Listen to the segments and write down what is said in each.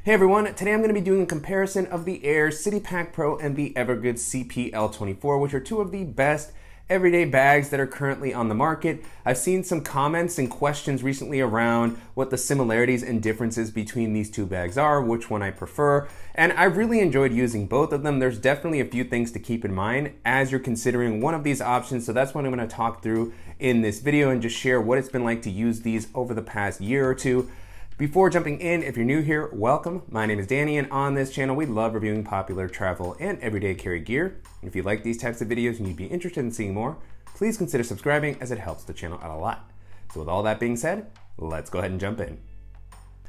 Hey everyone, today I'm going to be doing a comparison of the Aer City Pack Pro and the Evergoods CPL24, which are two of the best everyday bags that are currently on the market. I've seen some comments and questions recently around what the similarities and differences between these two bags are, which one I prefer, and I really enjoyed using both of them. There's definitely a few things to keep in mind as you're considering one of these options, so that's what I'm going to talk through in this video and just share what it's been like to use these over the past year or two. Before jumping in, if you're new here, welcome. My name is Danny, and on this channel, we love reviewing popular travel and everyday carry gear. If you like these types of videos and you'd be interested in seeing more, please consider subscribing as it helps the channel out a lot. So with all that being said, let's go ahead and jump in.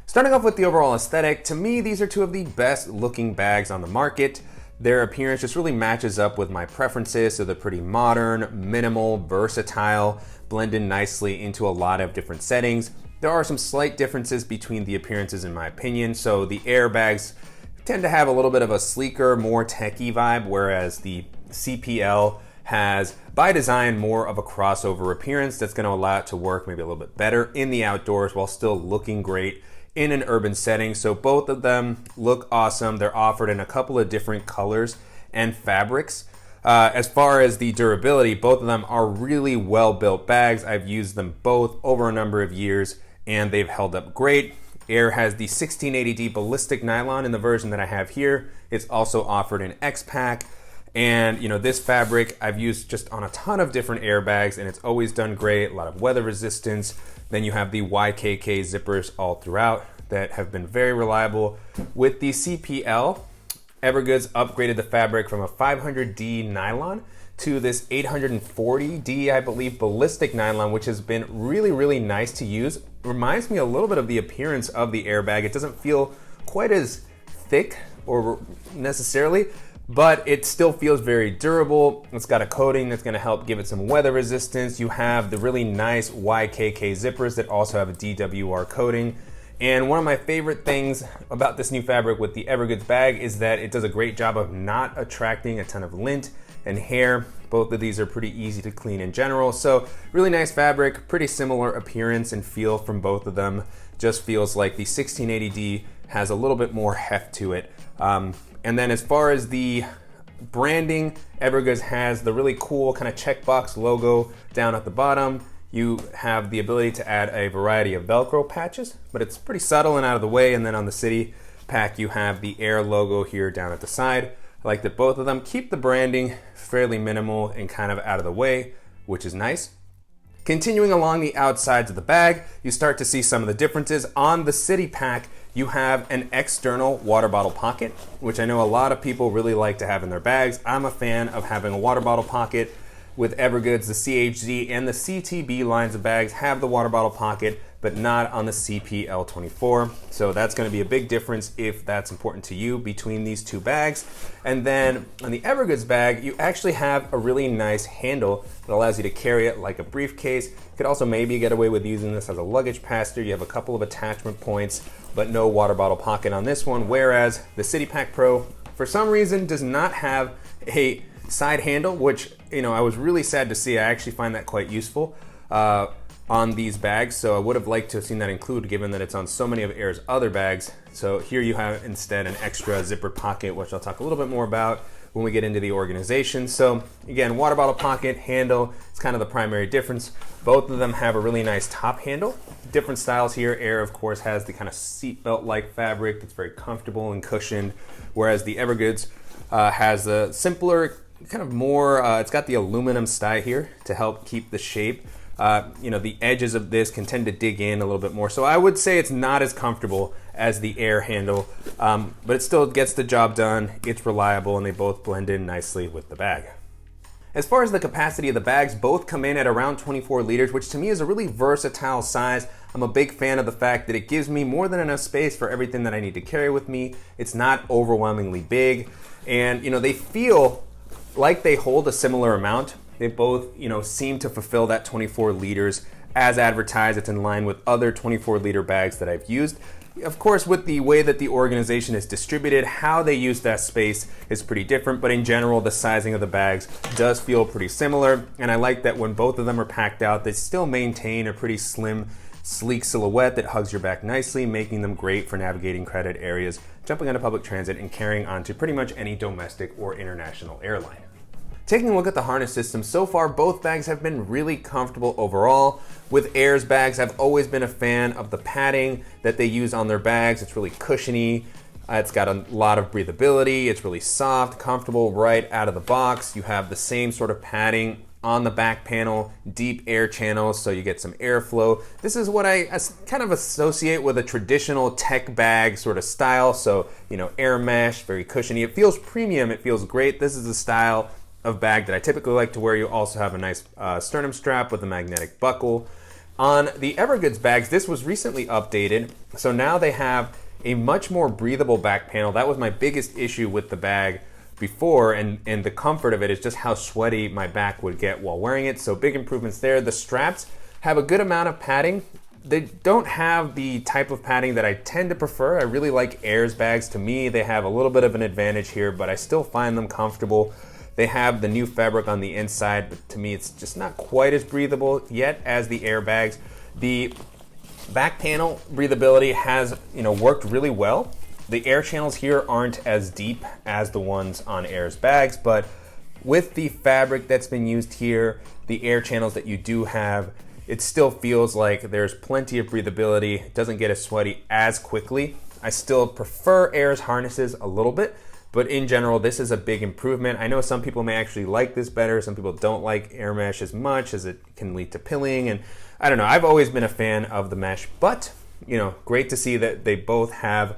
Starting off with the overall aesthetic, to me, these are two of the best looking bags on the market. Their appearance just really matches up with my preferences, so they're pretty modern, minimal, versatile, blend in nicely into a lot of different settings. There are some slight differences between the appearances in my opinion. So the Aer bags tend to have a little bit of a sleeker, more techy vibe, whereas the CPL has, by design, more of a crossover appearance that's gonna allow it to work maybe a little bit better in the outdoors while still looking great in an urban setting. So both of them look awesome. They're offered in a couple of different colors and fabrics. As far as the durability, both of them are really well-built bags. I've used them both over a number of years and they've held up great. Aer has the 1680D ballistic nylon in the version that I have here. It's also offered in X-Pack. And you know, this fabric I've used just on a ton of different Aer bags and it's always done great, a lot of weather resistance. Then you have the YKK zippers all throughout that have been very reliable. With the CPL, Evergoods upgraded the fabric from a 500D nylon to this 840D, I believe, ballistic nylon, which has been really, really nice to use. Reminds me a little bit of the appearance of the Aer bag. It doesn't feel quite as thick or necessarily, but it still feels very durable. It's got a coating that's gonna help give it some weather resistance. You have the really nice YKK zippers that also have a DWR coating. And one of my favorite things about this new fabric with the Evergoods bag is that it does a great job of not attracting a ton of lint and hair. Both of these are pretty easy to clean in general. So really nice fabric, pretty similar appearance and feel from both of them. Just feels like the 1680D has a little bit more heft to it. And then as far as the branding, Evergoods has the really cool kind of checkbox logo down at the bottom. You have the ability to add a variety of Velcro patches, but it's pretty subtle and out of the way. And then on the City Pack, you have the Aer logo here down at the side. I like that both of them keep the branding fairly minimal and kind of out of the way, which is nice. Continuing along the outsides of the bag, you start to see some of the differences. On the City Pack, you have an external water bottle pocket, which I know a lot of people really like to have in their bags. I'm a fan of having a water bottle pocket. With Evergoods, the CHZ and the CTB lines of bags have the water bottle pocket, but not on the CPL24. So that's gonna be a big difference if that's important to you between these two bags. And then on the Evergoods bag, you actually have a really nice handle that allows you to carry it like a briefcase. You could also maybe get away with using this as a luggage passenger. You have a couple of attachment points, but no water bottle pocket on this one. Whereas the City Pack Pro, for some reason, does not have a side handle, which, you know, I was really sad to see. I actually find that quite useful on these bags, so I would have liked to have seen that included given that it's on so many of Aer's other bags. So here you have instead an extra zippered pocket, which I'll talk a little bit more about when we get into the organization. So again, water bottle pocket, handle, it's kind of the primary difference. Both of them have a really nice top handle. Different styles here. Aer, of course, has the kind of seatbelt-like fabric that's very comfortable and cushioned, whereas the Evergoods has a simpler, kind of more, it's got the aluminum style here to help keep the shape. You know, the edges of this can tend to dig in a little bit more. So I would say it's not as comfortable as the Aer handle, but it still gets the job done. It's reliable and they both blend in nicely with the bag. As far as the capacity of the bags, both come in at around 24 liters, which to me is a really versatile size. I'm a big fan of the fact that it gives me more than enough space for everything that I need to carry with me. It's not overwhelmingly big. And you know, they feel like they hold a similar amount. They both, you know, seem to fulfill that 24 liters as advertised. It's in line with other 24 liter bags that I've used. Of course, with the way that the organization is distributed, how they use that space is pretty different, but in general, the sizing of the bags does feel pretty similar. And I like that when both of them are packed out, they still maintain a pretty slim sleek silhouette that hugs your back nicely, making them great for navigating crowded areas, jumping onto public transit, and carrying onto pretty much any domestic or international airline. Taking a look at the harness system, so far both bags have been really comfortable overall. With Aer's bags, I've always been a fan of the padding that they use on their bags. It's really cushiony. It's got a lot of breathability. It's really soft, comfortable right out of the box. You have the same sort of padding on the back panel, deep air channels, so you get some airflow. This is what I kind of associate with a traditional tech bag sort of style. So, air mesh, very cushiony. It feels premium. It feels great. This is the style of bag that I typically like to wear. You also have a nice sternum strap with a magnetic buckle. On the Evergoods bags, this was recently updated, so now they have a much more breathable back panel. That was my biggest issue with the bag before, and the comfort of it is just how sweaty my back would get while wearing it, so big improvements there. The straps have a good amount of padding. They don't have the type of padding that I tend to prefer. I really like Aer's bags. To me, they have a little bit of an advantage here, but I still find them comfortable. They have the new fabric on the inside, but to me it's just not quite as breathable yet as the Aer bags. The back panel breathability has worked really well. The air channels here aren't as deep as the ones on Aer's bags, but with the fabric that's been used here, the air channels that you do have, it still feels like there's plenty of breathability. It doesn't get as sweaty as quickly. I still prefer Aer's harnesses a little bit, but in general, this is a big improvement. I know some people may actually like this better. Some people don't like air mesh as much as it can lead to pilling. And I don't know, I've always been a fan of the mesh, but great to see that they both have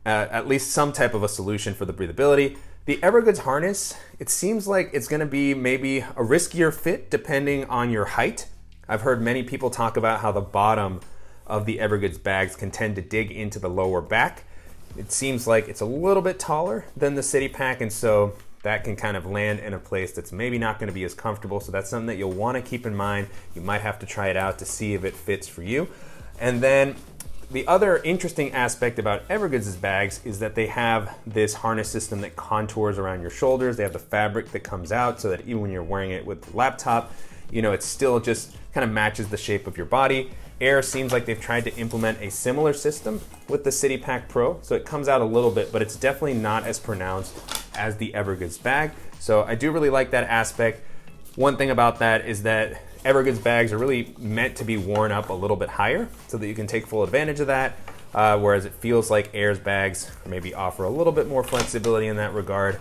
at least some type of a solution for the breathability. The Evergoods harness, it seems like it's gonna be maybe a riskier fit depending on your height. I've heard many people talk about how the bottom of the Evergoods bags can tend to dig into the lower back. It seems like it's a little bit taller than the City Pack, and so that can kind of land in a place that's maybe not going to be as comfortable. So that's something that you'll want to keep in mind. You might have to try it out to see if it fits for you. And then the other interesting aspect about Evergoods' bags is that they have this harness system that contours around your shoulders. They have the fabric that comes out so that even when you're wearing it with the laptop, it still just kind of matches the shape of your body. Aer seems like they've tried to implement a similar system with the City Pack Pro, so it comes out a little bit, but it's definitely not as pronounced as the Evergoods bag. So I do really like that aspect. One thing about that is that Evergoods bags are really meant to be worn up a little bit higher so that you can take full advantage of that, whereas it feels like Aer's bags maybe offer a little bit more flexibility in that regard.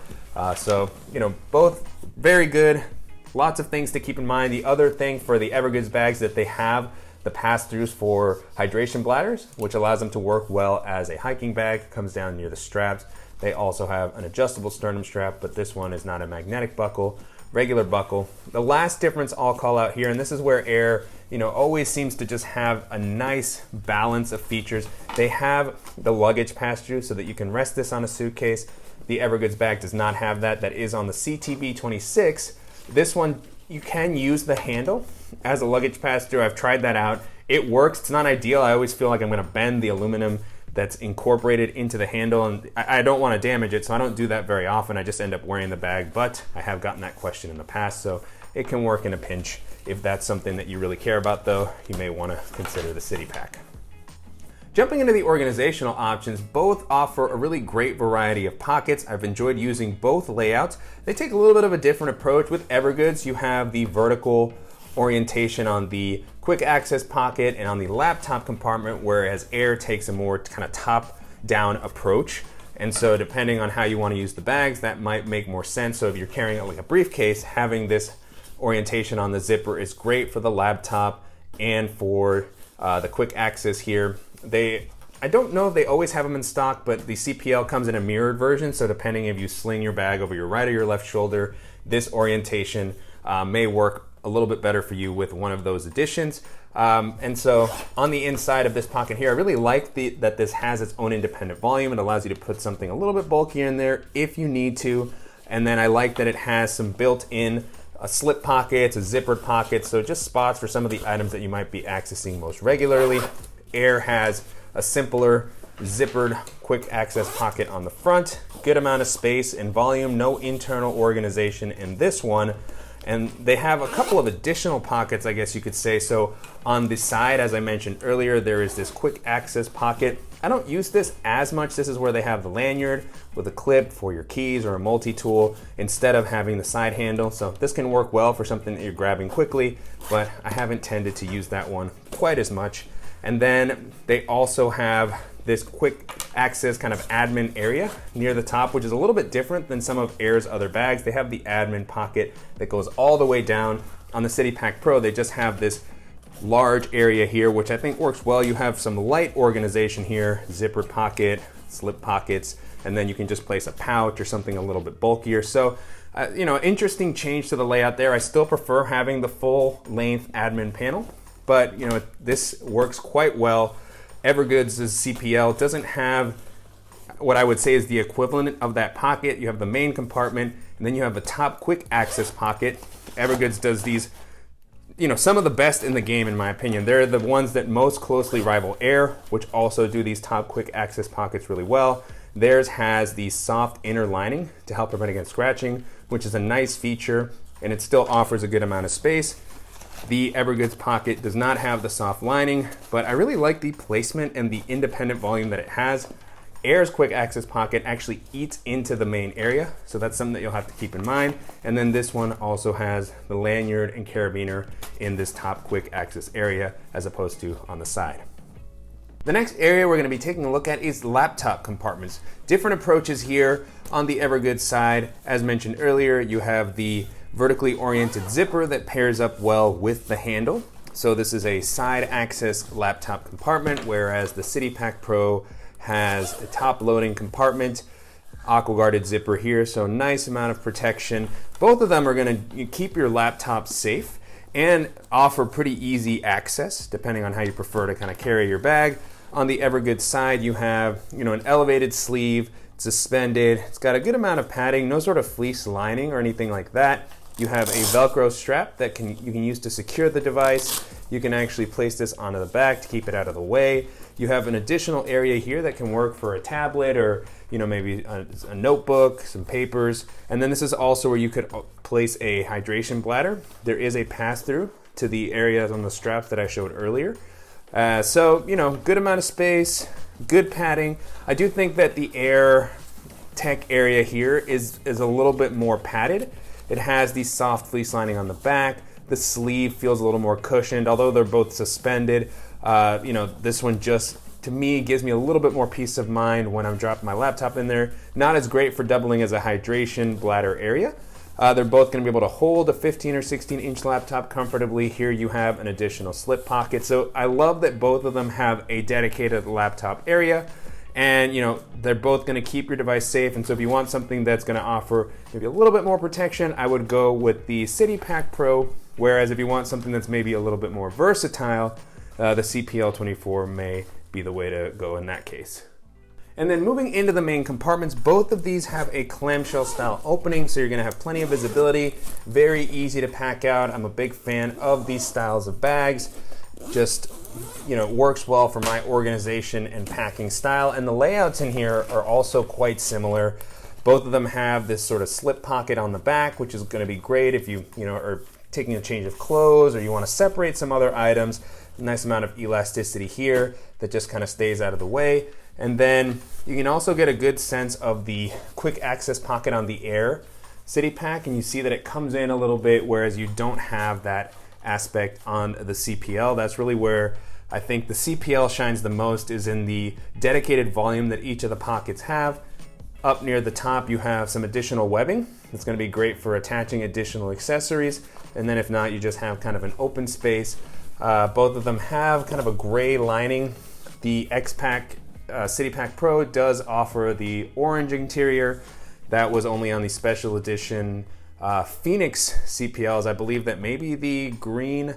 So both very good. Lots of things to keep in mind. The other thing for the Evergoods bags that they have the pass-throughs for hydration bladders, which allows them to work well as a hiking bag. Comes down near the straps. They also have an adjustable sternum strap, but this one is not a magnetic buckle, regular buckle. The last difference I'll call out here, and this is where Aer, always seems to just have a nice balance of features. They have the luggage pass-through so that you can rest this on a suitcase. The Evergoods bag does not have that. That is on the CTB26. This one, you can use the handle as a luggage pass-through. I've tried that out. It works. It's not ideal. I always feel like I'm going to bend the aluminum that's incorporated into the handle, and I don't want to damage it, so I don't do that very often. I just end up wearing the bag, but I have gotten that question in the past, so it can work in a pinch. If that's something that you really care about, though, you may want to consider the City Pack. Jumping into the organizational options, both offer a really great variety of pockets. I've enjoyed using both layouts. They take a little bit of a different approach. With Evergoods, you have the vertical orientation on the quick access pocket and on the laptop compartment, whereas Aer takes a more kind of top-down approach. And so depending on how you want to use the bags, that might make more sense. So if you're carrying it like a briefcase, having this orientation on the zipper is great for the laptop and for the quick access here. I don't know if they always have them in stock, but the CPL comes in a mirrored version, so depending if you sling your bag over your right or your left shoulder, this orientation may work a little bit better for you with one of those additions. And so on the inside of this pocket here, I really like that this has its own independent volume. It allows you to put something a little bit bulkier in there if you need to. And then I like that it has some built-in slip pockets, a zippered pocket, so just spots for some of the items that you might be accessing most regularly. Aer has a simpler zippered quick access pocket on the front, good amount of space and volume, no internal organization in this one. And they have a couple of additional pockets, I guess you could say. So on the side, as I mentioned earlier, there is this quick access pocket. I don't use this as much. This is where they have the lanyard with a clip for your keys or a multi-tool instead of having the side handle. So this can work well for something that you're grabbing quickly, but I haven't tended to use that one quite as much. And then they also have this quick access kind of admin area near the top, which is a little bit different than some of Aer's other bags. They have the admin pocket that goes all the way down. On the City Pack Pro, they just have this large area here, which I think works well. You have some light organization here, zipper pocket, slip pockets, and then you can just place a pouch or something a little bit bulkier. So, interesting change to the layout there. I still prefer having the full length admin panel, but this works quite well. Evergoods' CPL doesn't have what I would say is the equivalent of that pocket. You have the main compartment, and then you have the top quick access pocket. Evergoods does these, some of the best in the game, in my opinion. They're the ones that most closely rival Aer, which also do these top quick access pockets really well. Theirs has the soft inner lining to help prevent against scratching, which is a nice feature, and it still offers a good amount of space. The Evergoods pocket does not have the soft lining, but I really like the placement and the independent volume that it has. Aer's quick access pocket actually eats into the main area, so that's something that you'll have to keep in mind. And then this one also has the lanyard and carabiner in this top quick access area as opposed to on the side. The next area we're going to be taking a look at is laptop compartments. Different approaches here on the Evergoods side. As mentioned earlier, you have the vertically oriented zipper that pairs up well with the handle. So this is a side access laptop compartment, whereas the City Pack Pro has a top loading compartment, aqua guarded zipper here, so nice amount of protection. Both of them are going to keep your laptop safe and offer pretty easy access depending on how you prefer to kind of carry your bag. On the Evergoods side, you have an elevated sleeve, suspended. It's got a good amount of padding, no sort of fleece lining or anything like that. You have a Velcro strap that you can use to secure the device. You can actually place this onto the back to keep it out of the way. You have an additional area here that can work for a tablet or maybe a notebook, some papers. And then this is also where you could place a hydration bladder. There is a pass-through to the areas on the straps that I showed earlier. Good amount of space, good padding. I do think that the Aer tech area here is a little bit more padded. It has the soft fleece lining on the back. The sleeve feels a little more cushioned, although they're both suspended. This one just, to me, gives me a little bit more peace of mind when I'm dropping my laptop in there. Not as great for doubling as a hydration bladder area. They're both going to be able to hold a 15 or 16 inch laptop comfortably. Here you have an additional slip pocket. So I love that both of them have a dedicated laptop area. And they're both going to keep your device safe. And so if you want something that's going to offer maybe a little bit more protection, I would go with the City Pack Pro. Whereas if you want something that's maybe a little bit more versatile, the CPL24 may be the way to go in that case. And then moving into the main compartments, both of these have a clamshell style opening, so you're going to have plenty of visibility, very easy to pack out. I'm a big fan of these styles of bags. Just works well for my organization and packing style. And the layouts in here are also quite similar. Both of them have this sort of slip pocket on the back, which is going to be great if you are taking a change of clothes or you want to separate some other items. A nice amount of elasticity here that just kind of stays out of the way. And then you can also get a good sense of the quick access pocket on the Aer City Pack, and you see that it comes in a little bit, whereas you don't have that aspect on the CPL. That's really where I think the CPL shines the most, is in the dedicated volume that each of the pockets have. Up near the top, you have some additional webbing. It's going to be great for attaching additional accessories. And then if not, you just have kind of an open space. Both of them have kind of a gray lining. The X-Pack City Pack Pro does offer the orange interior. That was only on the special edition Phoenix CPLs. I believe that maybe the green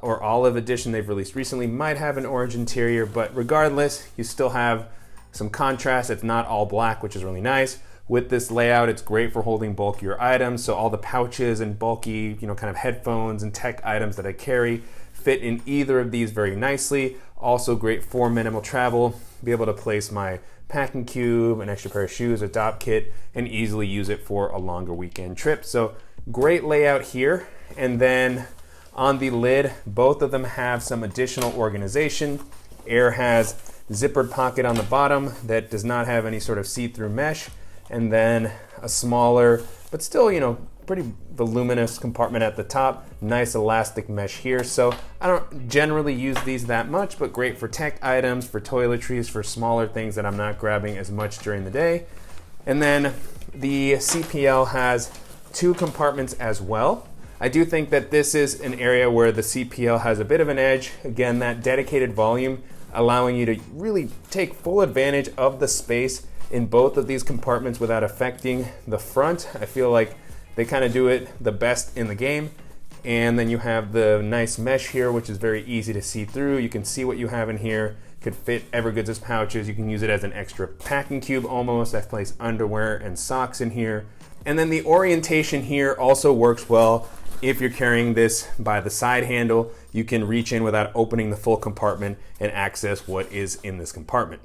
or olive edition they've released recently might have an orange interior, but regardless, you still have some contrast. It's not all black, which is really nice. With this layout, it's great for holding bulkier items. So all the pouches and bulky, kind of headphones and tech items that I carry fit in either of these very nicely. Also great for minimal travel. Be able to place my packing cube, an extra pair of shoes, a dop kit, and easily use it for a longer weekend trip. So great layout here. And then on the lid, both of them have some additional organization. Aer has zippered pocket on the bottom that does not have any sort of see-through mesh, and then a smaller, but still, pretty voluminous compartment at the top. Nice elastic mesh here. So I don't generally use these that much, but great for tech items, for toiletries, for smaller things that I'm not grabbing as much during the day. And then the CPL has 2 compartments as well. I do think that this is an area where the CPL has a bit of an edge. Again, that dedicated volume allowing you to really take full advantage of the space in both of these compartments without affecting the front. I feel like they kind of do it the best in the game. And then you have the nice mesh here, which is very easy to see through. You can see what you have in here. Could fit Evergoods' pouches. You can use it as an extra packing cube almost. I've placed underwear and socks in here. And then the orientation here also works well. If you're carrying this by the side handle, you can reach in without opening the full compartment and access what is in this compartment.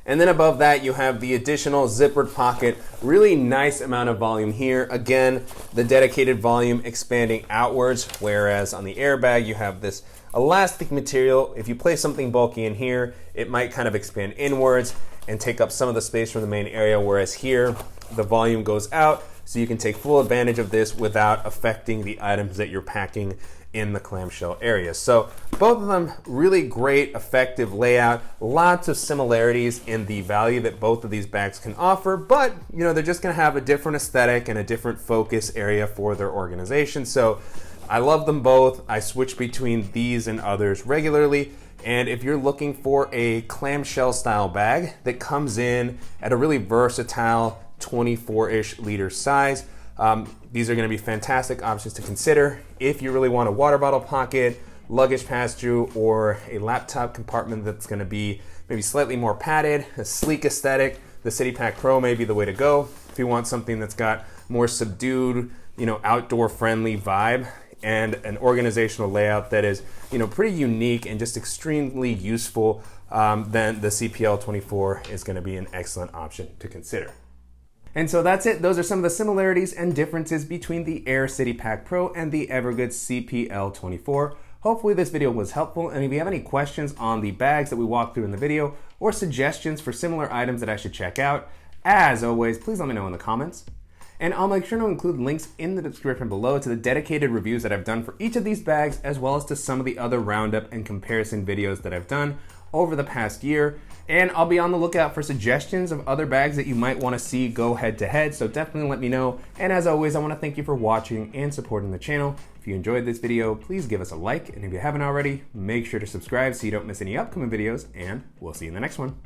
And then above that, you have the additional zippered pocket. Really nice amount of volume here. Again, the dedicated volume expanding outwards, whereas on the airbag, you have this elastic material. If you place something bulky in here, it might kind of expand inwards and take up some of the space from the main area, whereas here, the volume goes out, so you can take full advantage of this without affecting the items that you're packing in the clamshell area. So both of them really great, effective layout, lots of similarities in the value that both of these bags can offer, but they're just gonna have a different aesthetic and a different focus area for their organization. So I love them both. I switch between these and others regularly. And if you're looking for a clamshell style bag that comes in at a really versatile 24-ish liter size, these are going to be fantastic options to consider if you really want a water bottle pocket, luggage pass-through, or a laptop compartment that's going to be maybe slightly more padded, a sleek aesthetic. The City Pack Pro may be the way to go. If you want something that's got more subdued, outdoor friendly vibe and an organizational layout that is, pretty unique and just extremely useful, then the CPL24 is going to be an excellent option to consider. And so that's it. Those are some of the similarities and differences between the Aer City Pack Pro and the Evergoods CPL24. Hopefully this video was helpful, and if you have any questions on the bags that we walked through in the video or suggestions for similar items that I should check out, as always, please let me know in the comments. And I'll make sure to include links in the description below to the dedicated reviews that I've done for each of these bags, as well as to some of the other roundup and comparison videos that I've done over the past year. And I'll be on the lookout for suggestions of other bags that you might want to see go head to head, so definitely let me know. And as always, I want to thank you for watching and supporting the channel. If you enjoyed this video, please give us a like, and if you haven't already, make sure to subscribe so you don't miss any upcoming videos, and we'll see you in the next one.